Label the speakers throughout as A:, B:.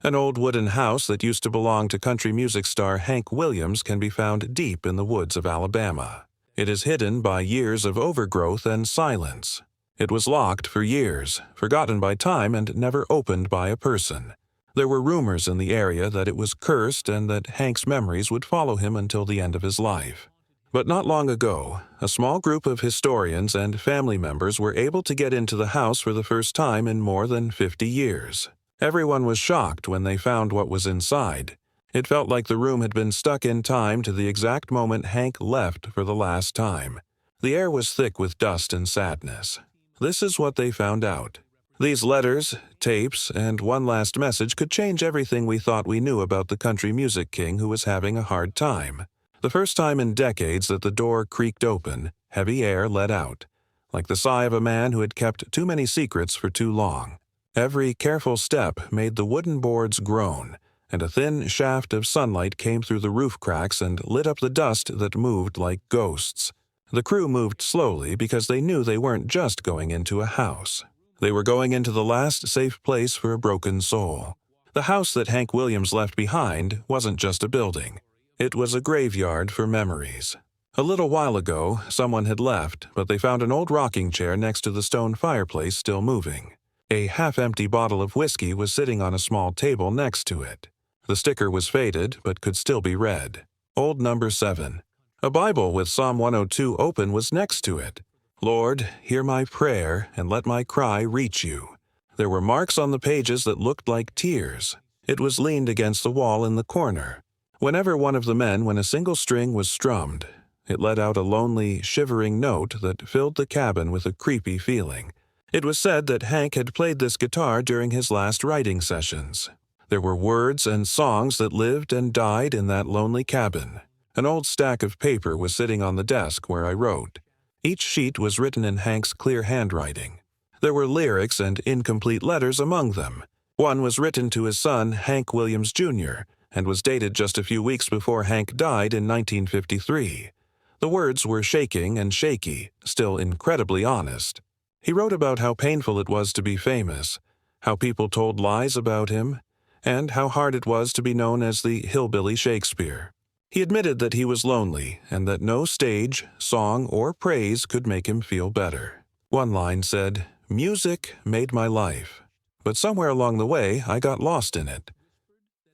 A: An old wooden house that used to belong to country music star Hank Williams can be found deep in the woods of Alabama. It is hidden by years of overgrowth and silence. It was locked for years, forgotten by time, and never opened by a person. There were rumors in the area that it was cursed and that Hank's memories would follow him until the end of his life. But not long ago, a small group of historians and family members were able to get into the house for the first time in more than 50 years. Everyone was shocked when they found what was inside. It felt like the room had been stuck in time to the exact moment Hank left for the last time. The air was thick with dust and sadness. This is what they found out. These letters, tapes, and one last message could change everything we thought we knew about the country music king who was having a hard time. The first time in decades that the door creaked open, heavy air let out, like the sigh of a man who had kept too many secrets for too long. Every careful step made the wooden boards groan, and a thin shaft of sunlight came through the roof cracks and lit up the dust that moved like ghosts. The crew moved slowly because they knew they weren't just going into a house. They were going into the last safe place for a broken soul. The house that Hank Williams left behind wasn't just a building. It was a graveyard for memories. A little while ago, someone had left, but they found an old rocking chair next to the stone fireplace still moving. A half-empty bottle of whiskey was sitting on a small table next to it. The sticker was faded, but could still be read. Old number 7. A Bible with Psalm 102 open was next to it. Lord, hear my prayer, and let my cry reach you. There were marks on the pages that looked like tears. It was leaned against the wall in the corner. Whenever one of the men, when a single string was strummed, it let out a lonely, shivering note that filled the cabin with a creepy feeling. It was said that Hank had played this guitar during his last writing sessions. There were words and songs that lived and died in that lonely cabin. An old stack of paper was sitting on the desk where I wrote. Each sheet was written in Hank's clear handwriting. There were lyrics and incomplete letters among them. One was written to his son, Hank Williams, Jr., and was dated just a few weeks before Hank died in 1953. The words were shaking and shaky, still incredibly honest. He wrote about how painful it was to be famous, how people told lies about him, and how hard it was to be known as the Hillbilly Shakespeare. He admitted that he was lonely and that no stage, song, or praise could make him feel better. One line said, "Music made my life, but somewhere along the way I got lost in it."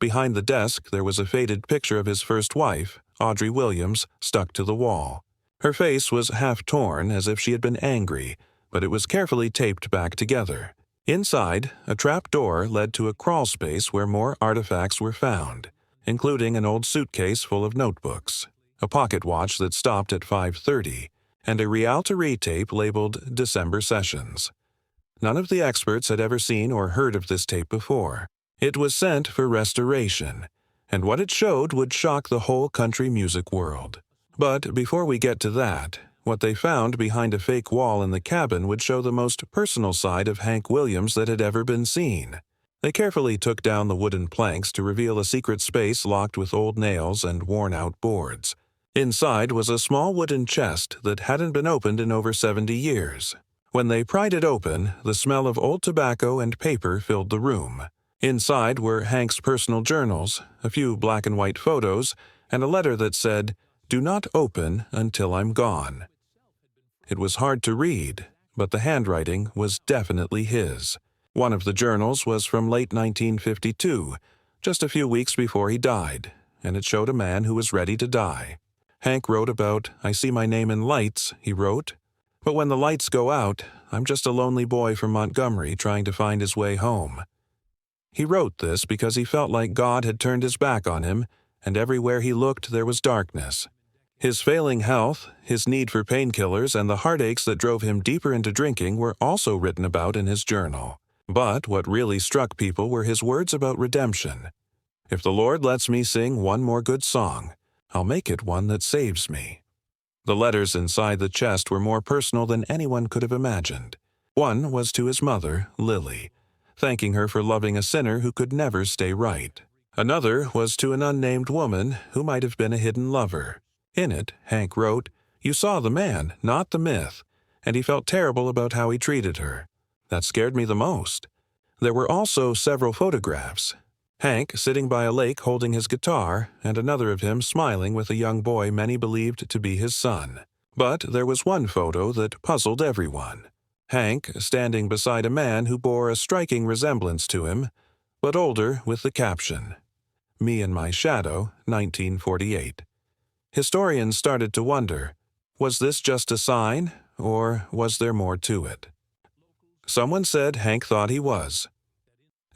A: Behind the desk there was a faded picture of his first wife, Audrey Williams, stuck to the wall. Her face was half torn as if she had been angry, but it was carefully taped back together. Inside, a trap door led to a crawl space where more artifacts were found, including an old suitcase full of notebooks, a pocket watch that stopped at 5:30, and a Rialto tape labeled December Sessions. None of the experts had ever seen or heard of this tape before. It was sent for restoration, and what it showed would shock the whole country music world. But before we get to that, what they found behind a fake wall in the cabin would show the most personal side of Hank Williams that had ever been seen. They carefully took down the wooden planks to reveal a secret space locked with old nails and worn-out boards. Inside was a small wooden chest that hadn't been opened in over 70 years. When they pried it open, the smell of old tobacco and paper filled the room. Inside were Hank's personal journals, a few black-and-white photos, and a letter that said, "Do not open until I'm gone." It was hard to read, but the handwriting was definitely his. One of the journals was from late 1952, just a few weeks before he died, and it showed a man who was ready to die. Hank wrote about, "I see my name in lights," he wrote. "But when the lights go out, I'm just a lonely boy from Montgomery trying to find his way home." He wrote this because he felt like God had turned his back on him, and everywhere he looked there was darkness. His failing health, his need for painkillers, and the heartaches that drove him deeper into drinking were also written about in his journal. But what really struck people were his words about redemption. "If the Lord lets me sing one more good song, I'll make it one that saves me." The letters inside the chest were more personal than anyone could have imagined. One was to his mother, Lily, thanking her for loving a sinner who could never stay right. Another was to an unnamed woman who might have been a hidden lover. In it, Hank wrote, "You saw the man, not the myth," and he felt terrible about how he treated her. That scared me the most. There were also several photographs. Hank sitting by a lake holding his guitar, and another of him smiling with a young boy many believed to be his son. But there was one photo that puzzled everyone. Hank standing beside a man who bore a striking resemblance to him, but older, with the caption, "Me and My Shadow, 1948. Historians started to wonder, was this just a sign, or was there more to it? Someone said Hank thought he was.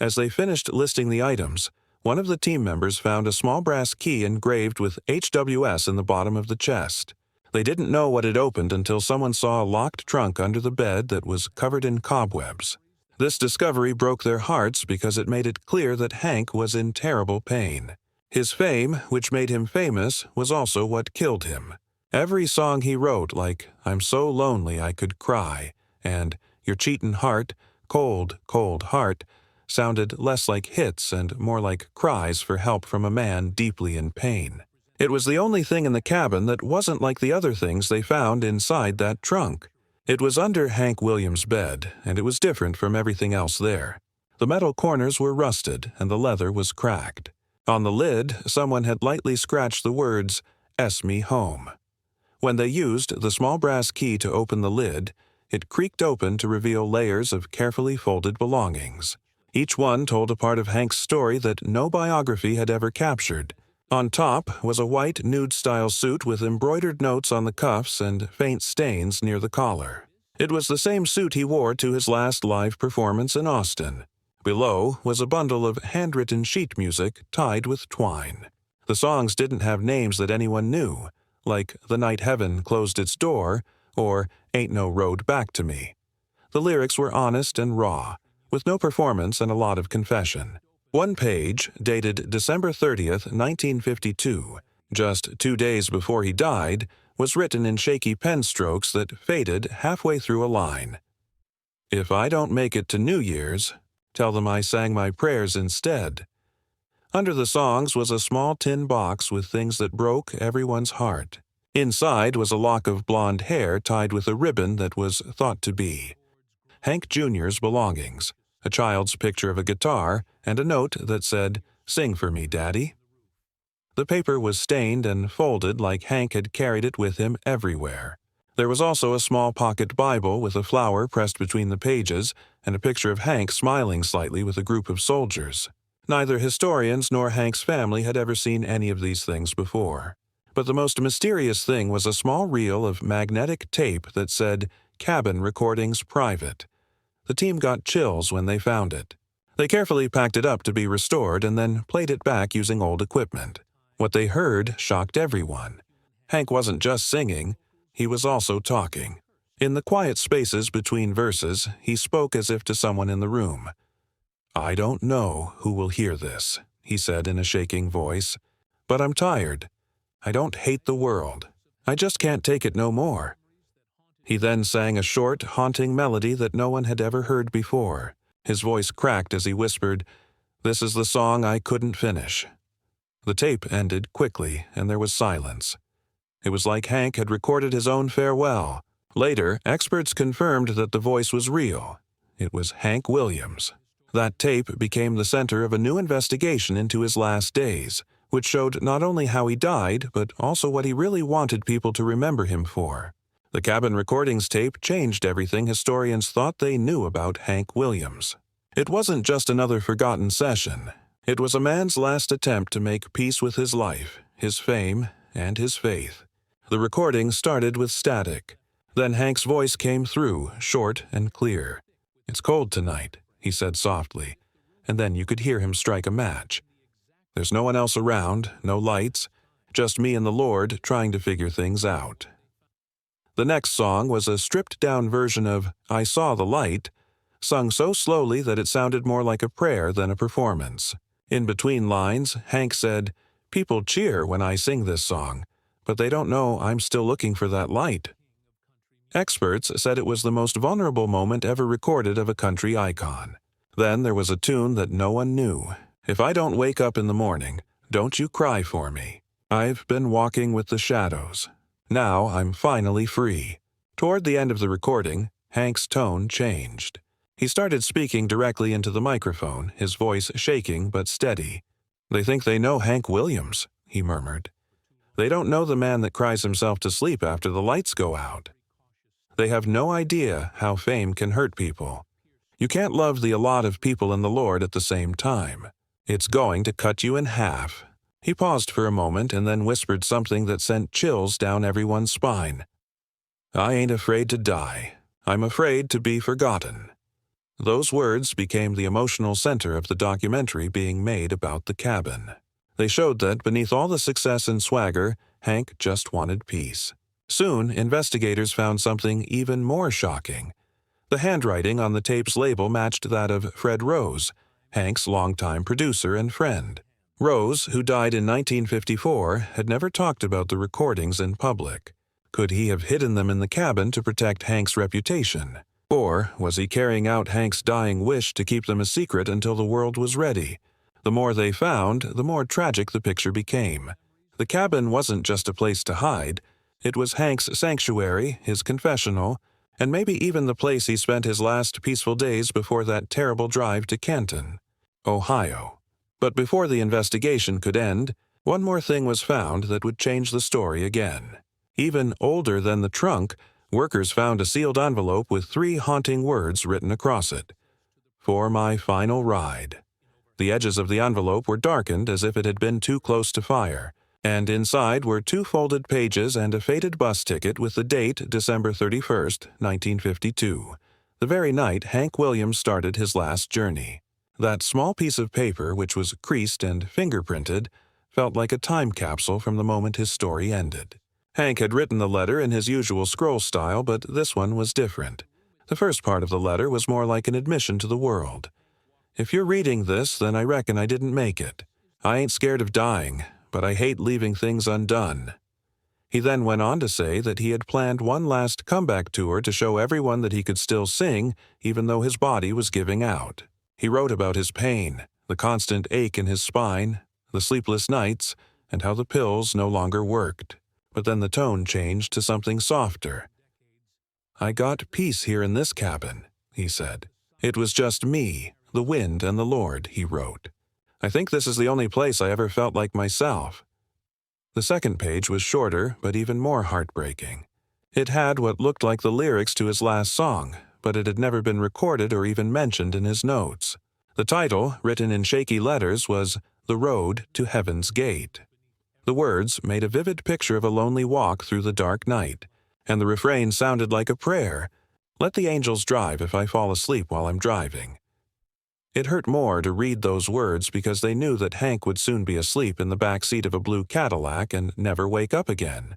A: As they finished listing the items, one of the team members found a small brass key engraved with HWS in the bottom of the chest. They didn't know what had opened until someone saw a locked trunk under the bed that was covered in cobwebs. This discovery broke their hearts because it made it clear that Hank was in terrible pain. His fame, which made him famous, was also what killed him. Every song he wrote, like "I'm So Lonely I Could Cry" and "Your Cheatin' Heart, Cold, Cold Heart," sounded less like hits and more like cries for help from a man deeply in pain. It was the only thing in the cabin that wasn't like the other things they found inside that trunk. It was under Hank Williams' bed, and it was different from everything else there. The metal corners were rusted, and the leather was cracked. On the lid, someone had lightly scratched the words, "S Me Home." When they used the small brass key to open the lid, it creaked open to reveal layers of carefully folded belongings. Each one told a part of Hank's story that no biography had ever captured. On top was a white nude-style suit with embroidered notes on the cuffs and faint stains near the collar. It was the same suit he wore to his last live performance in Austin. Below was a bundle of handwritten sheet music tied with twine. The songs didn't have names that anyone knew, like "The Night Heaven Closed Its Door" or "Ain't No Road Back to Me." The lyrics were honest and raw, with no performance and a lot of confession. One page, dated December 30th, 1952, just 2 days before he died, was written in shaky pen strokes that faded halfway through a line. "If I don't make it to New Year's, tell them I sang my prayers instead." Under the songs was a small tin box with things that broke everyone's heart. Inside was a lock of blonde hair tied with a ribbon that was thought to be Hank Jr.'s belongings, a child's picture of a guitar, and a note that said, "Sing for me, Daddy." The paper was stained and folded like Hank had carried it with him everywhere. There was also a small pocket Bible with a flower pressed between the pages and a picture of Hank smiling slightly with a group of soldiers. Neither historians nor Hank's family had ever seen any of these things before. But the most mysterious thing was a small reel of magnetic tape that said, "Cabin Recordings Private." The team got chills when they found it. They carefully packed it up to be restored and then played it back using old equipment. What they heard shocked everyone. Hank wasn't just singing, he was also talking. In the quiet spaces between verses, he spoke as if to someone in the room. "I don't know who will hear this," he said in a shaking voice, "but I'm tired. I don't hate the world. I just can't take it no more." He then sang a short, haunting melody that no one had ever heard before. His voice cracked as he whispered, "This is the song I couldn't finish." The tape ended quickly, and there was silence. It was like Hank had recorded his own farewell. Later, experts confirmed that the voice was real. It was Hank Williams. That tape became the center of a new investigation into his last days, which showed not only how he died, but also what he really wanted people to remember him for. The Cabin Recordings tape changed everything historians thought they knew about Hank Williams. It wasn't just another forgotten session. It was a man's last attempt to make peace with his life, his fame, and his faith. The recording started with static. Then Hank's voice came through, short and clear. "It's cold tonight," he said softly, and then you could hear him strike a match. "There's no one else around, no lights, just me and the Lord trying to figure things out." The next song was a stripped-down version of "I Saw the Light," sung so slowly that it sounded more like a prayer than a performance. In between lines, Hank said, "People cheer when I sing this song, but they don't know I'm still looking for that light." Experts said it was the most vulnerable moment ever recorded of a country icon. Then there was a tune that no one knew. "If I don't wake up in the morning, don't you cry for me. I've been walking with the shadows. Now I'm finally free." Toward the end of the recording, Hank's tone changed. He started speaking directly into the microphone, his voice shaking but steady. "They think they know Hank Williams," he murmured. "They don't know the man that cries himself to sleep after the lights go out. They have no idea how fame can hurt people. You can't love a lot of people in the Lord at the same time. It's going to cut you in half." He paused for a moment and then whispered something that sent chills down everyone's spine. "I ain't afraid to die. I'm afraid to be forgotten." Those words became the emotional center of the documentary being made about the cabin. They showed that beneath all the success and swagger, Hank just wanted peace. Soon, investigators found something even more shocking. The handwriting on the tape's label matched that of Fred Rose, Hank's longtime producer and friend. Rose, who died in 1954, had never talked about the recordings in public. Could he have hidden them in the cabin to protect Hank's reputation? Or was he carrying out Hank's dying wish to keep them a secret until the world was ready? The more they found, the more tragic the picture became. The cabin wasn't just a place to hide. It was Hank's sanctuary, his confessional, and maybe even the place he spent his last peaceful days before that terrible drive to Canton, Ohio. But before the investigation could end, one more thing was found that would change the story again. Even older than the trunk, workers found a sealed envelope with 3 haunting words written across it. "For my final ride." The edges of the envelope were darkened as if it had been too close to fire, and inside were 2 folded pages and a faded bus ticket with the date December 31st, 1952, the very night Hank Williams started his last journey. That small piece of paper, which was creased and fingerprinted, felt like a time capsule from the moment his story ended. Hank had written the letter in his usual scroll style, but this one was different. The first part of the letter was more like an admission to the world. "If you're reading this, then I reckon I didn't make it. I ain't scared of dying, but I hate leaving things undone." He then went on to say that he had planned one last comeback tour to show everyone that he could still sing, even though his body was giving out. He wrote about his pain, the constant ache in his spine, the sleepless nights, and how the pills no longer worked. But then the tone changed to something softer. "I got peace here in this cabin," he said. "It was just me, the wind, and the Lord," he wrote. "I think this is the only place I ever felt like myself." The second page was shorter, but even more heartbreaking. It had what looked like the lyrics to his last song, but it had never been recorded or even mentioned in his notes. The title, written in shaky letters, was "The Road to Heaven's Gate." The words made a vivid picture of a lonely walk through the dark night, and the refrain sounded like a prayer. "Let the angels drive if I fall asleep while I'm driving." It hurt more to read those words because they knew that Hank would soon be asleep in the back seat of a blue Cadillac and never wake up again.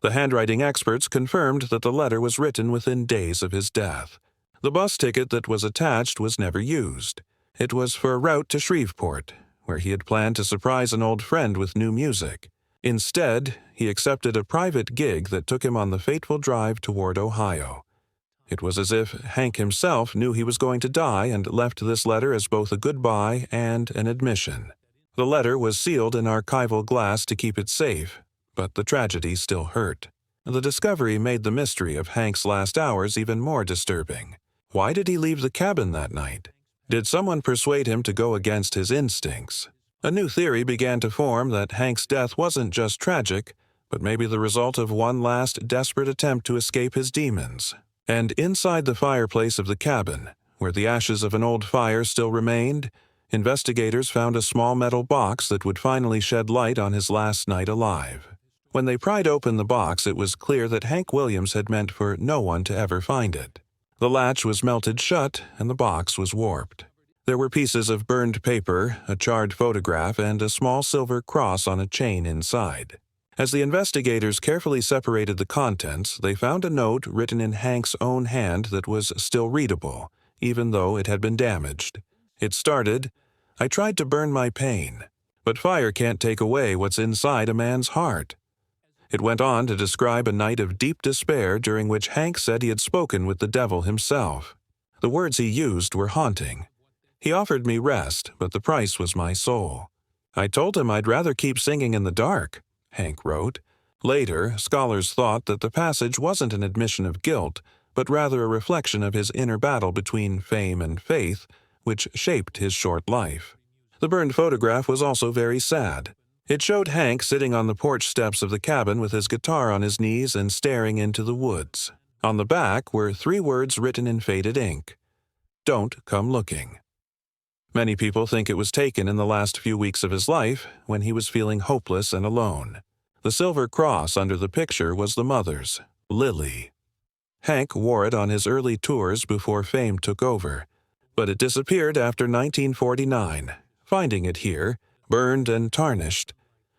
A: The handwriting experts confirmed that the letter was written within days of his death. The bus ticket that was attached was never used. It was for a route to Shreveport, where he had planned to surprise an old friend with new music. Instead, he accepted a private gig that took him on the fateful drive toward Ohio. It was as if Hank himself knew he was going to die and left this letter as both a goodbye and an admission. The letter was sealed in archival glass to keep it safe, but the tragedy still hurt. The discovery made the mystery of Hank's last hours even more disturbing. Why did he leave the cabin that night? Did someone persuade him to go against his instincts? A new theory began to form that Hank's death wasn't just tragic, but maybe the result of one last desperate attempt to escape his demons. And inside the fireplace of the cabin, where the ashes of an old fire still remained, investigators found a small metal box that would finally shed light on his last night alive. When they pried open the box, it was clear that Hank Williams had meant for no one to ever find it. The latch was melted shut, and the box was warped. There were pieces of burned paper, a charred photograph, and a small silver cross on a chain inside. As the investigators carefully separated the contents, they found a note written in Hank's own hand that was still readable, even though it had been damaged. It started, "I tried to burn my pain, but fire can't take away what's inside a man's heart." It went on to describe a night of deep despair during which Hank said he had spoken with the devil himself. The words he used were haunting. "He offered me rest, but the price was my soul. I told him I'd rather keep singing in the dark," Hank wrote. Later, scholars thought that the passage wasn't an admission of guilt, but rather a reflection of his inner battle between fame and faith, which shaped his short life. The burned photograph was also very sad. It showed Hank sitting on the porch steps of the cabin with his guitar on his knees and staring into the woods. On the back were 3 words written in faded ink: "Don't come looking." Many people think it was taken in the last few weeks of his life, when he was feeling hopeless and alone. The silver cross under the picture was the mother's, Lily. Hank wore it on his early tours before fame took over, but it disappeared after 1949. Finding it here, burned and tarnished,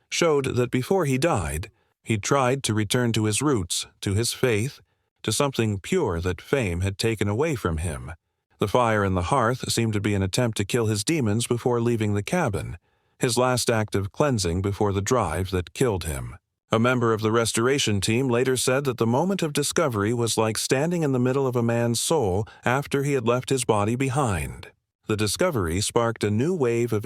A: showed that before he died, he tried to return to his roots, to his faith, to something pure that fame had taken away from him. The fire in the hearth seemed to be an attempt to kill his demons before leaving the cabin, his last act of cleansing before the drive that killed him. A member of the restoration team later said that the moment of discovery was like standing in the middle of a man's soul after he had left his body behind. The discovery sparked a new wave of